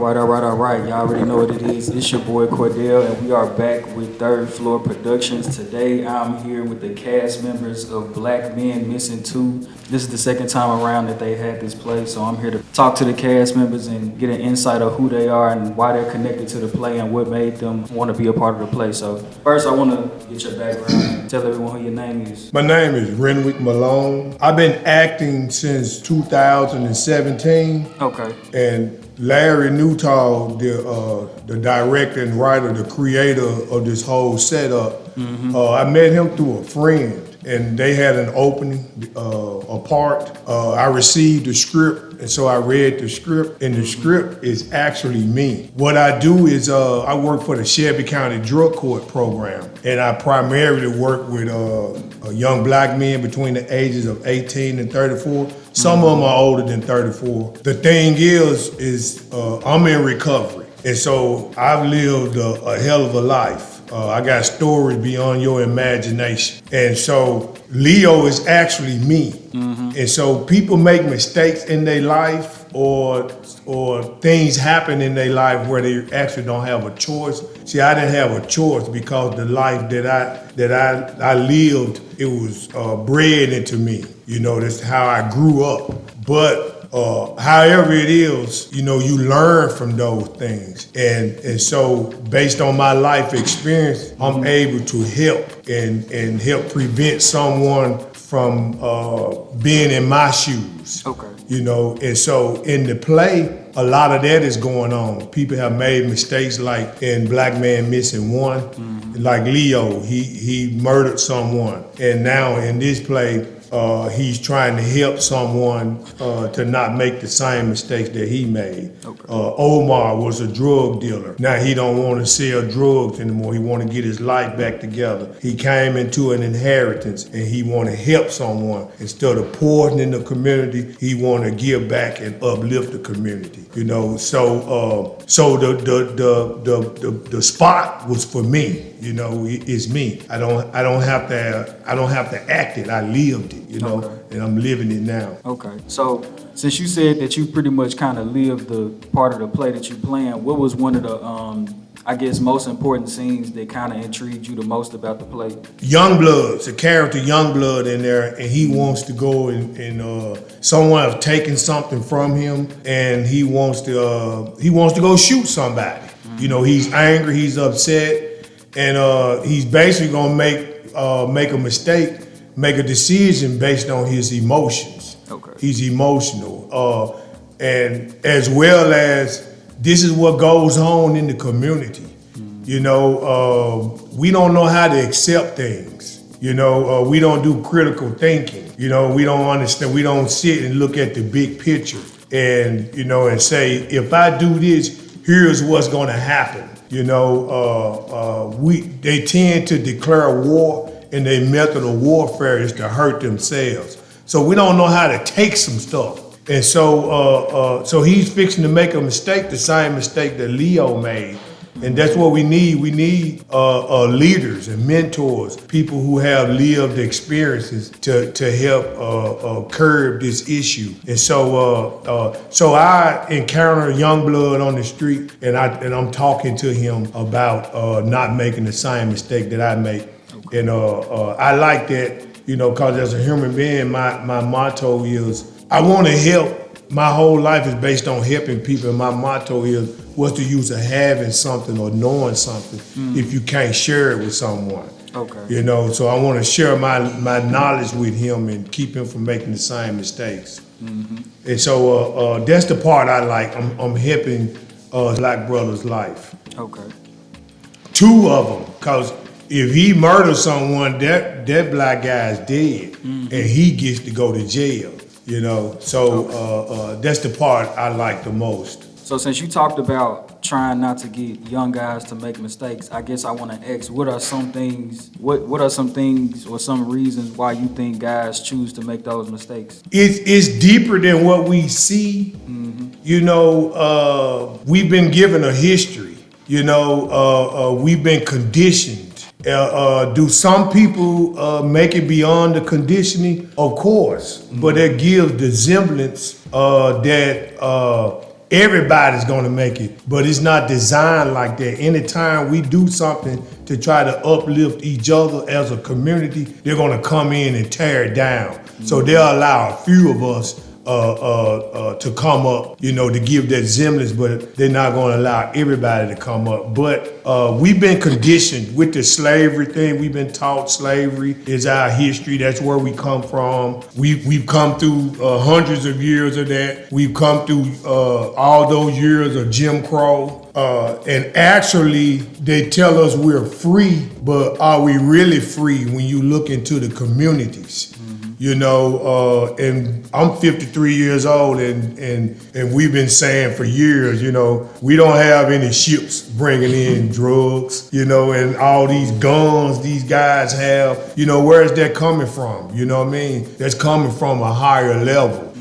All right. Y'all already know what it is. It's your boy Cordell, and we are back with Third Floor Productions. Today, I'm here with the cast members of Black Men Missing 2. This is the second time around that they had this play, so I'm here to talk to the cast members and get an insight of who they are and why they're connected to the play and what made them want to be a part of the play. So first, I want to get your background. Tell everyone who your name is. My name is Renwick Malone. I've been acting since 2017. Okay. And Larry Nuetall, the director and writer, the creator of this whole setup, I met him through a friend, and they had an opening, a part. I received the script, and so I read the script, and the script is actually me. What I do is I work for the Shelby County Drug Court program, and I primarily work with young black men between the ages of 18 and 34. Some of them are older than 34. The thing is I'm in recovery, and so I've lived a hell of a life. I got stories beyond your imagination. And so Leo is actually me. And so people make mistakes in their life or things happen in their life where they actually don't have a choice. See, I didn't have a choice because the life that I lived, it was bred into me. You know, that's how I grew up. But however it is, you know, you learn from those things. And so based on my life experience, I'm able to help and help prevent someone from being in my shoes. Okay. You know, and so in the play, a lot of that is going on. People have made mistakes like in Black Man Missing 1, like Leo, he murdered someone. And now in this play, he's trying to help someone to not make the same mistakes that he made. Okay. Omar was a drug dealer. Now he don't want to sell drugs anymore. He want to get his life back together. He came into an inheritance and he want to help someone. Instead of poisoning the community, he want to give back and uplift the community. You know, so the spot was for me. You know, it's me. I don't have to act it. I lived it. You know, and I'm living it now. Okay. So since you said that you pretty much kind of lived the part of the play that you playing, what was one of the I guess most important scenes that kind of intrigued you the most about the play? Youngblood's the character Youngblood in there, and he wants to go and someone has taken something from him, and he wants to go shoot somebody. You know, he's angry, he's upset, and he's basically gonna make a mistake, make a decision based on his emotions. Okay. He's emotional, and as well as this is what goes on in the community. You know, we don't know how to accept things. You know, we don't do critical thinking. You know, we don't understand. We don't sit and look at the big picture and, you know, and say, if I do this, here's what's going to happen. You know, they tend to declare war, and their method of warfare is to hurt themselves. So we don't know how to take some stuff. And so he's fixing to make a mistake, the same mistake that Leo made. And that's what we need. We need leaders and mentors, people who have lived experiences to help curb this issue. And so I encounter Youngblood on the street, and I'm talking to him about not making the same mistake that I made. And I like that, you know, because as a human being, my motto is, I want to help. My whole life is based on helping people, and my motto is, what's the use of having something or knowing something if you can't share it with someone? Okay. You know, so I want to share my knowledge with him and keep him from making the same mistakes. And so that's the part I like. I'm helping Black brother's life. Okay. Two of them, because if he murders someone, that Black guy is dead, and he gets to go to jail. You know, so that's the part I like the most. So since you talked about trying not to get young guys to make mistakes, I guess I want to ask, what are some things or some reasons why you think guys choose to make those mistakes? It's deeper than what we see. You know, we've been given a history. You know, we've been conditioned. Do some people make it beyond the conditioning? Of course, but it gives the semblance that everybody's gonna make it, but it's not designed like that. Anytime we do something to try to uplift each other as a community, they're gonna come in and tear it down. So they'll allow a few of us to come up, to give that semblance, but they're not going to allow everybody to come up. But we've been conditioned with the slavery thing. We've been taught slavery is our history. That's where we come from. We've come through hundreds of years of that. We've come through all those years of Jim Crow. And actually, they tell us we're free, but are we really free when you look into the communities? And I'm 53 years old, and we've been saying for years, we don't have any ships bringing in drugs, and all these guns these guys have, where is that coming from? You know what I mean? That's coming from a higher level.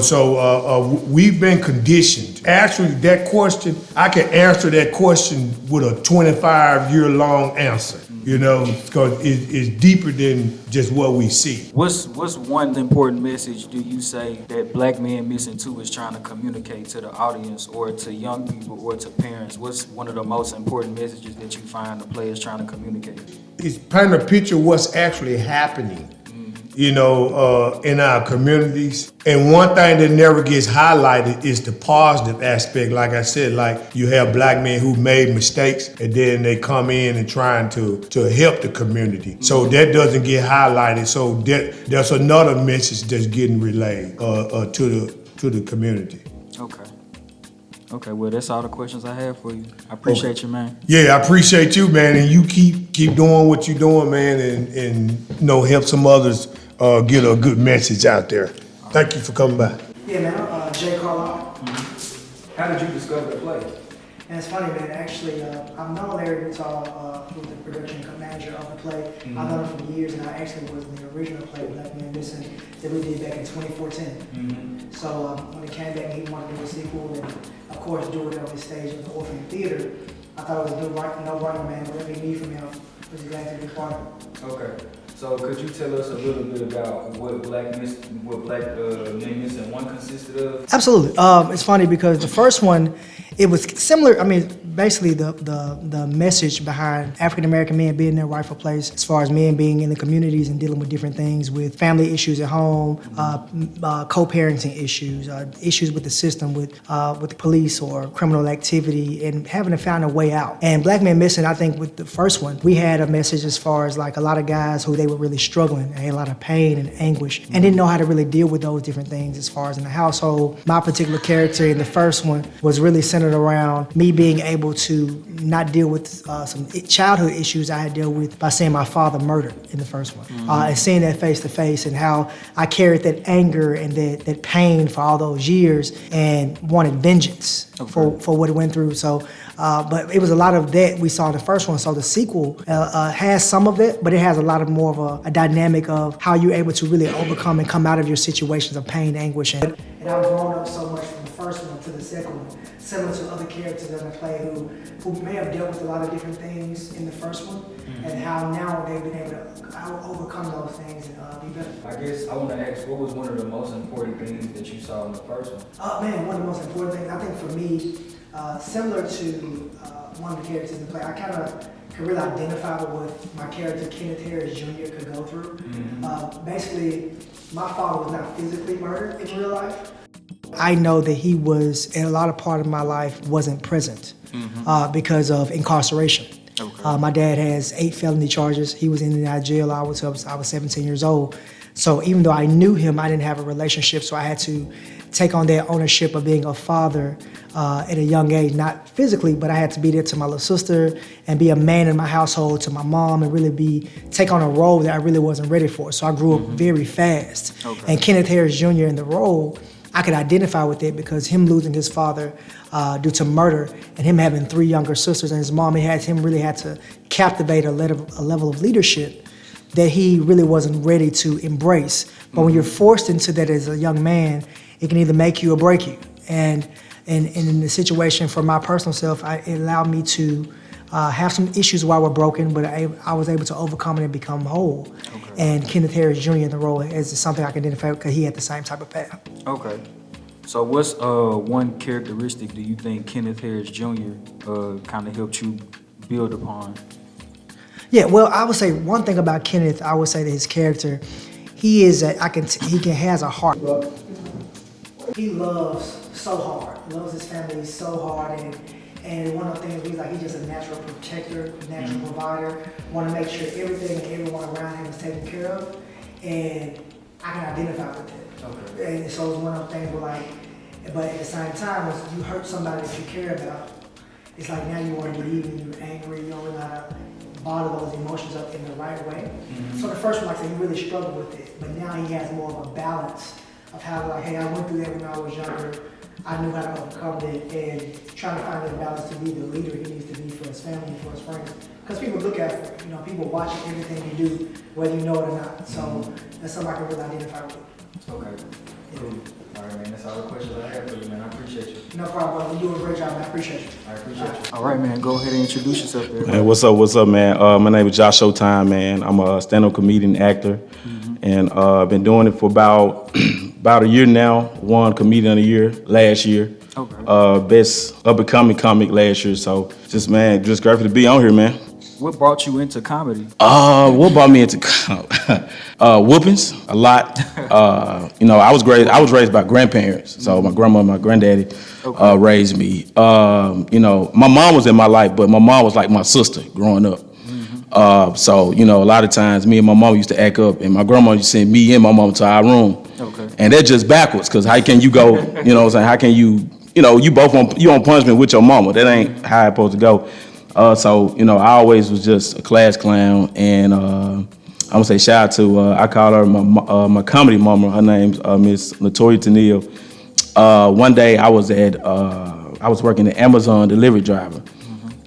So we've been conditioned. Actually, that question, I can answer that question with a 25-year-long answer. Because it's deeper than just what we see. What's one important message do you say that Black Men Missing 2 is trying to communicate to the audience or to young people or to parents? What's one of the most important messages that you find the players trying to communicate? It's painting a picture of what's actually happening, in our communities. And one thing that never gets highlighted is the positive aspect. Like I said, like you have Black men who made mistakes and then they come in and trying to help the community. So that doesn't get highlighted. So that's another message that's getting relayed to the community. Okay, well, that's all the questions I have for you. I appreciate you, man. Yeah, I appreciate you, man, and you keep doing what you're doing, man, and help some others get a good message out there. Thank you for coming by. Yeah, man, Jay Carlock. How did you discover the play? And it's funny, man, actually, I've known Larry Nuetall, who's the production manager of the play. I've known him for years, and I actually was in the original play, Black Men Missing, that we did back in 2014. So when it came back, he wanted to do a sequel, and of course, do it on the stage of the Orpheum Theater. I thought it was no-brainer, man. Whatever you need from him, I was glad to be part of it. Okay. So could you tell us a little bit about what Black Men Missing 1 consisted of? Absolutely. It's funny because the first one, it was similar. I mean, basically the message behind African American men being in their rightful place, as far as men being in the communities and dealing with different things, with family issues at home, co-parenting issues, issues with the system, with the police or criminal activity, and having to find a way out. And Black Men Missing, I think with the first one, we had a message as far as like a lot of guys who they were really struggling, they had a lot of pain and anguish, and didn't know how to really deal with those different things as far as in the household. My particular character in the first one was really centered around me being able to not deal with some childhood issues I had dealt with by seeing my father murdered in the first one. And seeing that face to face, and how I carried that anger and that pain for all those years and wanted vengeance for what it went through. So, but it was a lot of that we saw in the first one. So the sequel has some of it, but it has a lot of more of a dynamic of how you're able to really overcome and come out of your situations of pain, anguish. And I've grown up so much from the first one to the second one, similar to other characters in the play who may have dealt with a lot of different things in the first one, and how now they've been able to overcome those things and be better. I guess I want to ask, what was one of the most important things that you saw in the first one? One of the most important things, I think for me, similar to one of the characters in the play, I kind of could really identify with what my character Kenneth Harris Jr. could go through. Basically, my father was not physically murdered in real life. I know that he was, in a lot of part of my life, wasn't present because of incarceration. My dad has 8 felony charges. He was in and out of jail. I was 17 years old. So even though I knew him, I didn't have a relationship. So I had to take on that ownership of being a father at a young age, not physically, but I had to be there to my little sister and be a man in my household to my mom and really take on a role that I really wasn't ready for. So I grew up very fast. And Kenneth Harris Jr. in the role, I could identify with it because him losing his father due to murder and him having 3 younger sisters and his mom, really had to captivate a level of leadership that he really wasn't ready to embrace. But when you're forced into that as a young man, it can either make you or break you. And in the situation for my personal self, it allowed me to have some issues while we're broken, but I was able to overcome it and become whole. And Kenneth Harris Jr. in the role is something I can identify because he had the same type of path. Okay. So what's one characteristic do you think Kenneth Harris Jr. Kind of helped you build upon? Yeah, well, I would say one thing about Kenneth. I would say that his character, he is has a heart. He loves so hard. He loves his family so hard, and one of the things he's just a natural protector, natural provider. Want to make sure everything and everyone around him is taken care of, and I can identify with that. Okay. And so it's one of the things where but at the same time, when you hurt somebody that you care about, it's like now you want to get even, you're angry, you don't really know how to bottle those emotions up in the right way. So the first one, like I said, he really struggled with it, but now he has more of a balance of how hey, I went through that when I was younger. I knew how to overcome it, and trying to find that balance to be the leader he needs to be for his family and for his friends. Because people look at, people watch everything you do, whether you know it or not. So that's something I can really identify with. Okay, cool. All right, man, that's all the questions I have for you, man. I appreciate you. No problem, brother. You're doing a great job, man. I appreciate you. I appreciate you. All right, man, go ahead and introduce yourself there. Man, what's up, man? My name is Josh Showtime, man. I'm a stand-up comedian, actor, and I've been doing it for about a year now. Won Comedian of the Year last year. Okay. Best up-and-coming comic last year. So just grateful to be on here, man. What brought you into comedy? What brought me into whoopings a lot. I was raised by grandparents. So my grandma, my granddaddy raised me. My mom was in my life, but my mom was like my sister growing up. So a lot of times me and my mom used to act up, and my grandma used to send me and my mom to our room. Okay. And that's just backwards, because how can you go, what I'm saying, how can you, you both on punishment with your mama. That ain't how it's supposed to go. I always was just a class clown, and I'm gonna say shout out to I call her my comedy mama. Her name's Miss Latoya Tennille. One day I was working at Amazon delivery driver,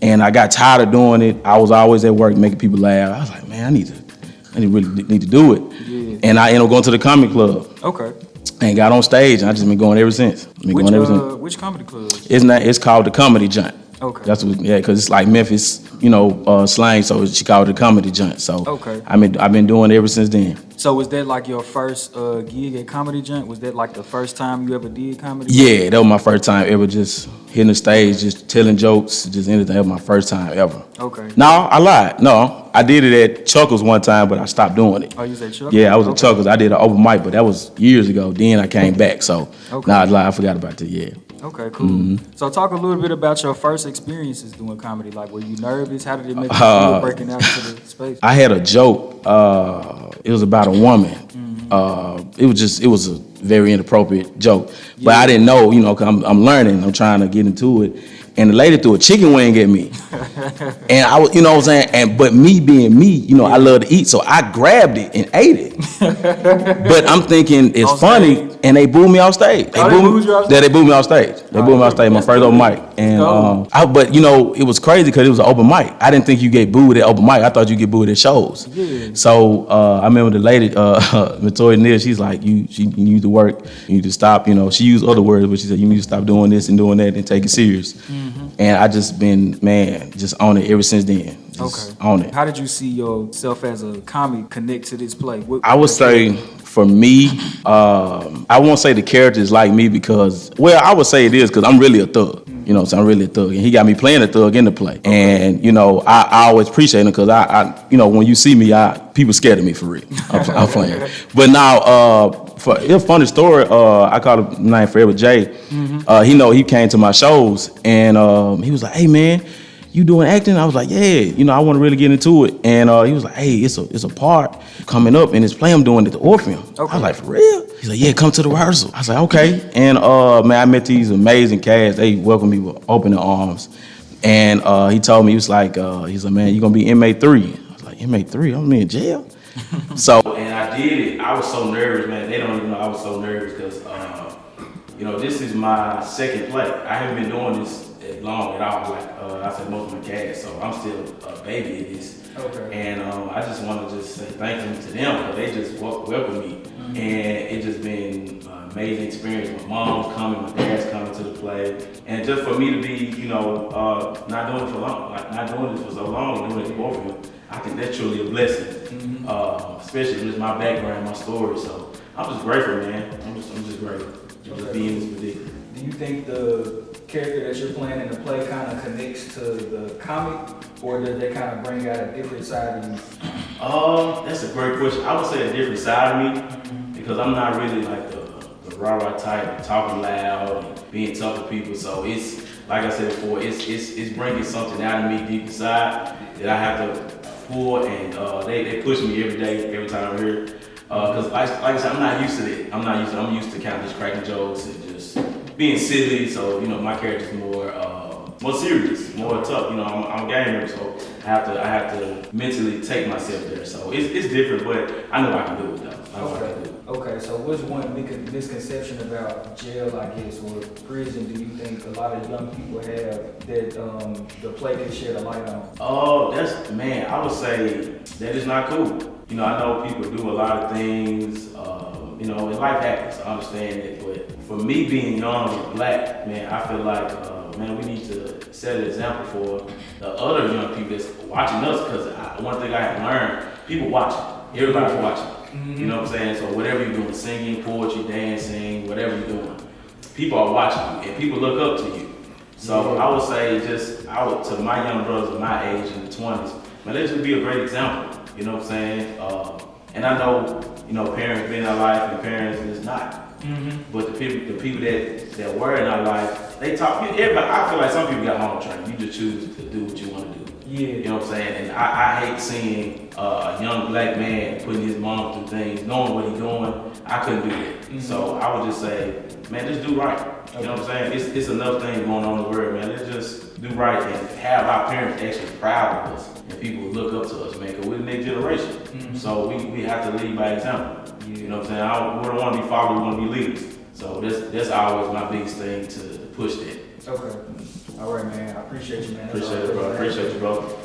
and I got tired of doing it. I was always at work making people laugh. I was like, man, I really need to do it. Yeah. And I ended up going to the comedy club. Okay. And got on stage, and I just been going ever since. Which comedy club? It's called the Comedy Joint. Okay. That's because it's like Memphis, slang, so she called it the Comedy Joint. So okay. I've been doing it ever since then. So was that like your first gig at Comedy Joint? Was that like the first time you ever did comedy? Yeah, that was my first time ever just hitting the stage, just telling jokes, just anything. That was my first time ever. Okay. No, I lied. No, I did it at Chuckles one time, but I stopped doing it. Oh, you said Chuckles? Yeah, I was at Chuckles. I did an open mic, but that was years ago. Then I came back, so I lied. I forgot about that, yeah. Okay, cool. So talk a little bit about your first experiences doing comedy. Like, were you nervous? How did it make you feel breaking out into the space? I had a joke. It was about a woman. It was a very inappropriate joke, but I didn't know, cause I'm learning. I'm trying to get into it. And the lady threw a chicken wing at me. And I was, what I'm saying? But me being me, I love to eat, so I grabbed it and ate it. But I'm thinking it's funny, and they booed me off stage. They booed me off stage. They booed me off stage, my first open mic. And but it was crazy because it was an open mic. I didn't think you get booed at open mic. I thought you get booed at shows. Yeah. So I remember the lady, Latoya Tennille, she's like, you need to work, you need to stop. She used other words, but she said you need to stop doing this and doing that and take it serious. And I just been, just on it ever since then. Just on it. How did you see yourself as a comic connect to this play? I would say, for me, I won't say the character is like me because, I would say it is because I'm really a thug. So I'm really a thug. And he got me playing a thug in the play. And, I always appreciate him because I when you see me, people scared of me for real. I'm playing. But now, for a funny story, I call him name Forever Jay. He came to my shows and he was like, hey man, you doing acting? I was like, yeah, I want to really get into it. And he was like, hey, it's a part coming up in this play I'm doing at the Orpheum. I was like, for real? He's like, yeah, come to the rehearsal. I was like, okay. And I met these amazing cast. They welcomed me with open arms. And he told me, he's like, man, you're gonna be inmate 3. I was like, inmate 3? I'm in jail? And I did it. I was so nervous, man. They don't even know I was so nervous because, this is my second play. I haven't been doing this long at all. Like I said, most of my cast, so I'm still a baby at this. Okay. And I just want to just say thank you to them because they just welcomed me. And it just been an amazing experience. My mom's coming, my dad's coming to the play. And just for me to be, not doing it for long, like not doing this for so long, doing it at Orpheum, I think that's truly a blessing. Especially with my background, my story. So I'm just grateful, man. I'm just grateful. and just be in this predicament. Do you think the character that you're playing in the play kind of connects to the comic, or does they kind of bring out a different side of you? That's a great question. I would say a different side of me because I'm not really like the rah-rah type, talking loud and being tough with people. So it's, like I said before, it's bringing something out of me deep inside that I have to pull, and they push me every day, every time I'm here. Because like I said, I'm not used to it. I'm used to kind of just cracking jokes and just being silly. So, you know, my character's more serious, more tough. You know, I'm a gamer, so I have to mentally take myself there. So it's different, but I know I can do it though. I know I can do it. Okay, so what's one misconception about jail, I guess, or prison do you think a lot of young people have that the play can shed a light on? Oh, I would say that is not cool. You know, I know people do a lot of things, you know, and life happens, I understand it, but for me being young and black, man, I feel like, man, we need to set an example for the other young people that's watching us, because one thing I have learned, people watching, everybody's watching. You know what I'm saying? So whatever you're doing, singing, poetry, dancing, whatever you're doing, people are watching you and people look up to you. So I would say to my young brothers of my age in the 20s, man, let's just be a great example. You know what I'm saying? And I know, you know, parents been in our life and parents is not. But the people that were in our life, they talk, everybody, I feel like some people got home training. You just choose to do what you want to do. Yeah. You know what I'm saying? And I hate seeing a young black man putting his mom through things, knowing what he's doing. I couldn't do that. So I would just say, man, just do right. You know what I'm saying? It's enough things going on in the world, man. Let's just do right and have our parents actually proud of us and people look up to us, man, because we're the next generation. So we have to lead by example. You know what I'm saying? We don't want to be followers, we want to be leaders. So that's always my biggest thing to push that. Okay. All right, man. I appreciate you, man. Appreciate it, bro. Appreciate you, bro.